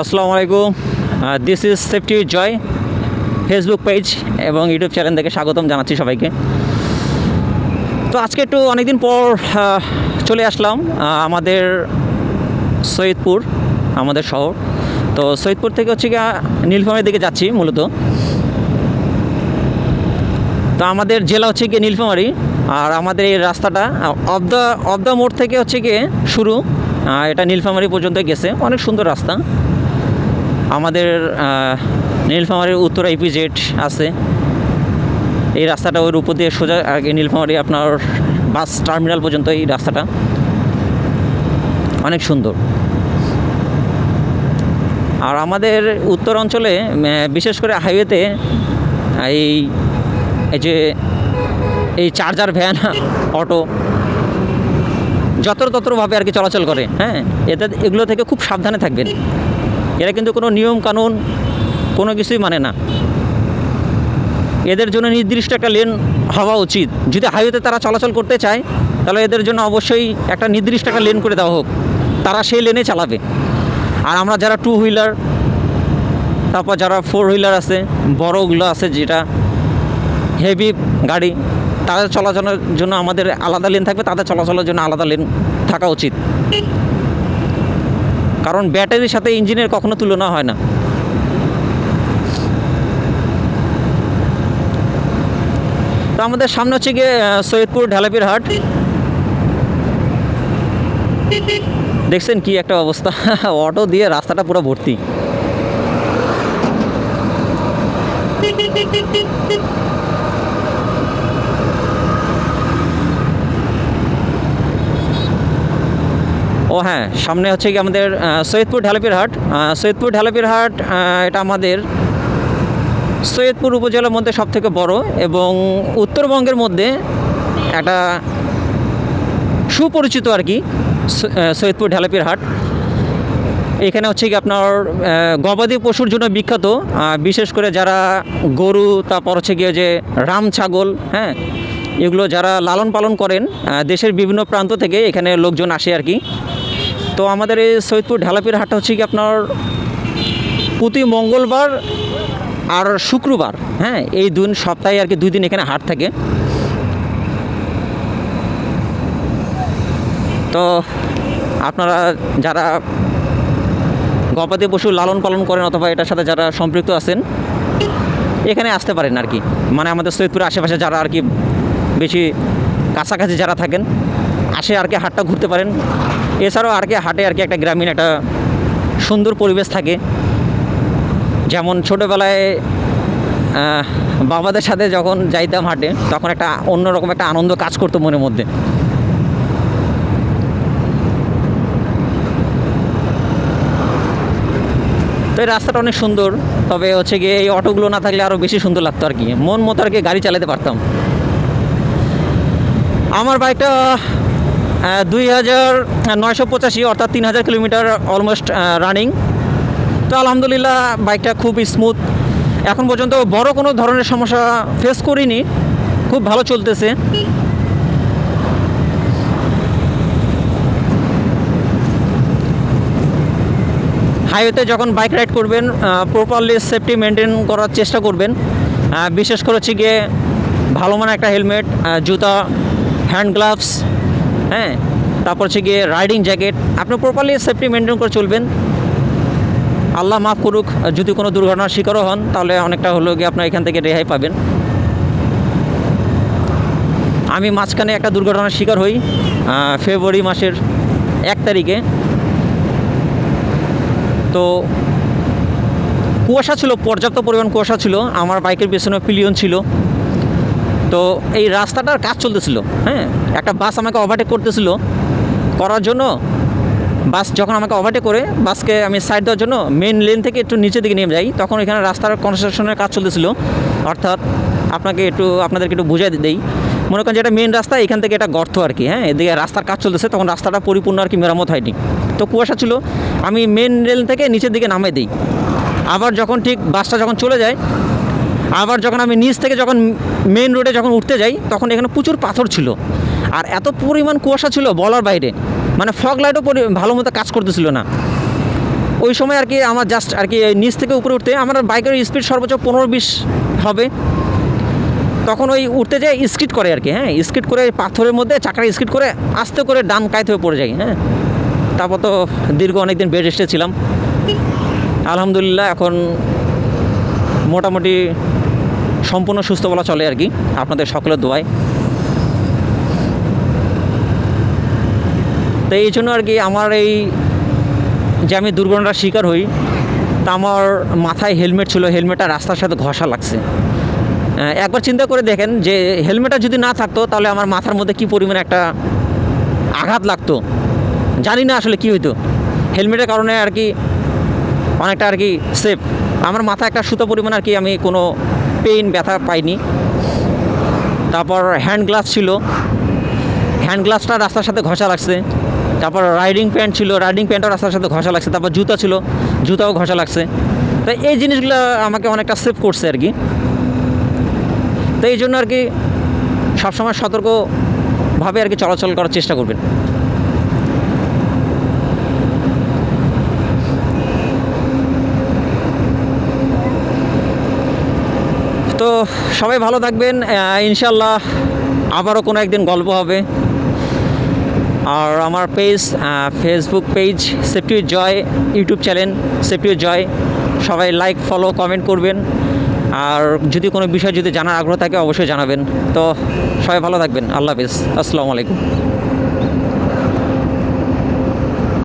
আসসালামু আলাইকুম। This is safety Joy Facebook page এবং ইউটিউব চ্যানেল থেকে স্বাগতম জানাচ্ছি সবাইকে। তো আজকে একটু অনেকদিন পর চলে আসলাম আমাদের সৈয়দপুর, আমাদের শহর। তো সৈয়দপুর থেকে হচ্ছে গিয়ে নীলফামারীর দিকে যাচ্ছি মূলত। তো আমাদের জেলা হচ্ছে গিয়ে নীলফামারী, আর আমাদের এই রাস্তাটা অফ দ্য মোড় থেকে হচ্ছে গিয়ে শুরু, এটা নীলফামারী পর্যন্ত গেছে। অনেক সুন্দর রাস্তা। আমাদের নীলফামারীর উত্তরা ইপিজেড আছে, এই রাস্তাটা ওর উপর দিয়ে সোজা আগে নীলফামারী আপনার বাস টার্মিনাল পর্যন্ত এই রাস্তাটা অনেক সুন্দর। আর আমাদের উত্তর অঞ্চলে বিশেষ করে হাইওয়েতে এই যে এই চার্জার ভ্যান, অটো যত্রতত্রভাবে আর কি চলাচল করে। হ্যাঁ, এগুলো থেকে খুব সাবধানে থাকবেন। এরা কিন্তু কোনো নিয়ম কানুন কোনো কিছুই মানে না। এদের জন্য নির্দিষ্ট একটা লেন হওয়া উচিত। যদি হাইওয়েতে তারা চলাচল করতে চায় তাহলে এদের জন্য অবশ্যই একটা নির্দিষ্ট একটা লেন করে দেওয়া হোক, তারা সেই লেনে চালাবে। আর আমরা যারা টু হুইলার, তারপর যারা ফোর হুইলার আছে, বড়গুলো আছে যেটা হেভি গাড়ি, তাদের চলাচলের জন্য আমাদের আলাদা লেন থাকবে, তাদের চলাচলের জন্য আলাদা লেন থাকা উচিত। কারণ ব্যাটারির সাথে ইঞ্জিনের কখনো তুলনা হয় না। তো আমাদের সামনে হচ্ছে গিয়ে সৈয়দপুর ঢালাপির হাট। দেখছেন কি একটা অবস্থা, অটো দিয়ে রাস্তাটা পুরো ভর্তি। ও হ্যাঁ, সামনে হচ্ছে কি আমাদের সৈয়দপুর ঢালাপির হাট। সৈয়দপুর ঢালাপির হাট এটা আমাদের সৈয়দপুর উপজেলার মধ্যে সবথেকে বড় এবং উত্তরবঙ্গের মধ্যে একটা সুপরিচিত আর কি সৈয়দপুর ঢালাপির হাট। এখানে হচ্ছে কি আপনার গবাদি পশুর জন্য বিখ্যাত। বিশেষ করে যারা গরু, তারপর হচ্ছে গিয়ে যে রাম ছাগল, হ্যাঁ, এগুলো যারা লালন পালন করেন, দেশের বিভিন্ন প্রান্ত থেকে এখানে লোকজন আসে আর কি। তো আমাদের এই সৈয়দপুর ঢালাপির হাটটা হচ্ছে কি আপনার প্রতি মঙ্গলবার আর শুক্রবার, হ্যাঁ, এই দুই সপ্তাহে আর কি 2 দিন এখানে হাট থাকে। তো আপনারা যারা গবাদি পশু লালন পালন করেন অথবা এটার সাথে যারা সম্পৃক্ত আছেন এখানে আসতে পারেন আর কি। মানে আমাদের সৈয়দপুরের আশেপাশে যারা আর কি বেশি কাছাকাছি যারা থাকেন আসে আর কি হাটটা ঘুরতে পারেন। এছাড়াও আর কি হাটে আর কি একটা গ্রামীণ একটা সুন্দর পরিবেশ থাকে। যেমন ছোটোবেলায় বাবাদের সাথে যখন যাইতাম হাটে, তখন একটা অন্যরকম একটা আনন্দ কাজ করতো মনের মধ্যে। তো এই রাস্তাটা অনেক সুন্দর, তবে হচ্ছে গিয়ে এই অটোগুলো না থাকলে আরও বেশি সুন্দর লাগতো আর কি। মন মতো আর কি গাড়ি চালাতে পারতাম। আমার বাইকটা 2985 অর্থাৎ 3000 কিলোমিটার অলমোস্ট রানিং। তো আলহামদুলিল্লাহ বাইকটা খুব স্মুথ, এখন পর্যন্ত বড় কোনো ধরনের সমস্যা ফেস করিনি, খুব ভালো চলতেছে। হাইওয়েতে যখন বাইক রাইড করবেন প্রপারলি সেফটি মেনটেন করার চেষ্টা করবেন। বিশেষ করে হচ্ছে গিয়ে ভালো মানের একটা হেলমেট, জুতা, হ্যান্ড গ্লাভস, হ্যাঁ, তারপর হচ্ছে গিয়ে রাইডিং জ্যাকেট, আপনি প্রপারলি সেফটি মেনটেন করে চলবেন। আল্লাহ মাফ করুক, যদি কোনো দুর্ঘটনার শিকারও হন তাহলে অনেকটা হলেও গিয়ে আপনার এখান থেকে রেহাই পাবেন। আমি মাঝখানে একটা দুর্ঘটনার শিকার হই ফেব্রুয়ারি মাসের 1 তারিখে। তো কুয়াশা ছিল, পর্যাপ্ত পরিমাণ কুয়াশা ছিল, আমার বাইকের পেছনে পিলিয়ন ছিল। তো এই রাস্তাটার কাজ চলতেছিল, হ্যাঁ, একটা বাস আমাকে ওভারটেক করতেছিল। করার জন্য বাস যখন আমাকে ওভারটেক করে বাসকে আমি সাইড দেওয়ার জন্য মেন লেন থেকে একটু নিচের দিকে নেমে যাই, তখন এখানে রাস্তার কনস্ট্রাকশনের কাজ চলতেছিল। অর্থাৎ আপনাদেরকে একটু বুঝাই দেই, মনে করেন যেটা মেন রাস্তা, এখান থেকে একটা গর্ত আর কি, হ্যাঁ, এদিকে রাস্তার কাজ চলতেছে, তখন রাস্তাটা পরিপূর্ণ আর কি মেরামত হয়নি। তো কুয়াশা ছিল, আমি মেন রেল থেকে নিচের দিকে নামিয়ে দিই। আবার যখন ঠিক বাসটা যখন চলে যায়, আবার যখন আমি নিচ থেকে যখন মেন রোডে যখন উঠতে যাই, তখন এখানে প্রচুর পাথর ছিল আর এত পরিমাণ কুয়াশা ছিল বলার বাইরে। মানে ফগ লাইটও ভালো মতো কাজ করতেছিল না। ওই সময় আর কি আমার জাস্ট আর কি নিচ থেকে উপরে উঠতে আমার বাইকের স্পিড সর্বোচ্চ 15-20 হবে। তখন ওই উঠতে যায় স্কিড করে আর কি, হ্যাঁ, স্কিড করে পাথরের মধ্যে চাকাটা স্কিড করে আস্তে করে ডান কাইত হয়ে পড়ে যাই। হ্যাঁ, তারপর তো দীর্ঘ অনেক দিন বেড রেস্টে ছিলাম। আলহামদুলিল্লাহ এখন মোটামুটি সম্পূর্ণ সুস্থ বলা চলে আর কি, আপনাদের সকলের দোয়ায়। তো এই জন্য আর কি আমার এই যে আমি দুর্ঘটনার শিকার হই, তা আমার মাথায় হেলমেট ছিল, হেলমেটটা রাস্তার সাথে ঘষা লাগছে। একবার চিন্তা করে দেখেন যে হেলমেটটা যদি না থাকতো তাহলে আমার মাথার মধ্যে কী পরিমাণে একটা আঘাত লাগতো, জানি না আসলে কী হইতো। হেলমেটের কারণে আর কি অনেকটা আর কি সেফ, আমার মাথায় একটা সুতো পরিমাণ আর কি আমি কোনো পেইন ব্যথা পাইনি। তারপর হ্যান্ড গ্লাভস ছিল, হ্যান্ড গ্লাভসটা রাস্তার সাথে ঘষা লাগছে। তারপর রাইডিং প্যান্ট ছিল, রাইডিং প্যান্টও রাস্তার সাথে ঘষা লাগছে। তারপর জুতা ছিল, জুতাও ঘষা লাগছে। তো এই জিনিসগুলো আমাকে অনেকটা সেভ করছে আর কি। তো এই জন্য আর কি সবসময় সতর্কভাবে আর কি চলাচল করার চেষ্টা করবেন। তো সবাই ভালো থাকবেন, ইনশাল্লাহ আবারও কোনো একদিন গল্প হবে। আর আমার page, Facebook page safety with Joy, YouTube channel safety with Joy, সবাই লাইক, ফলো, কমেন্ট করবেন। আর যদি কোনো বিষয় যদি জানার আগ্রহ থাকে অবশ্যই জানাবেন। তো সবাই ভালো থাকবেন, আল্লাহ হাফিজ, আসসালামু আলাইকুম।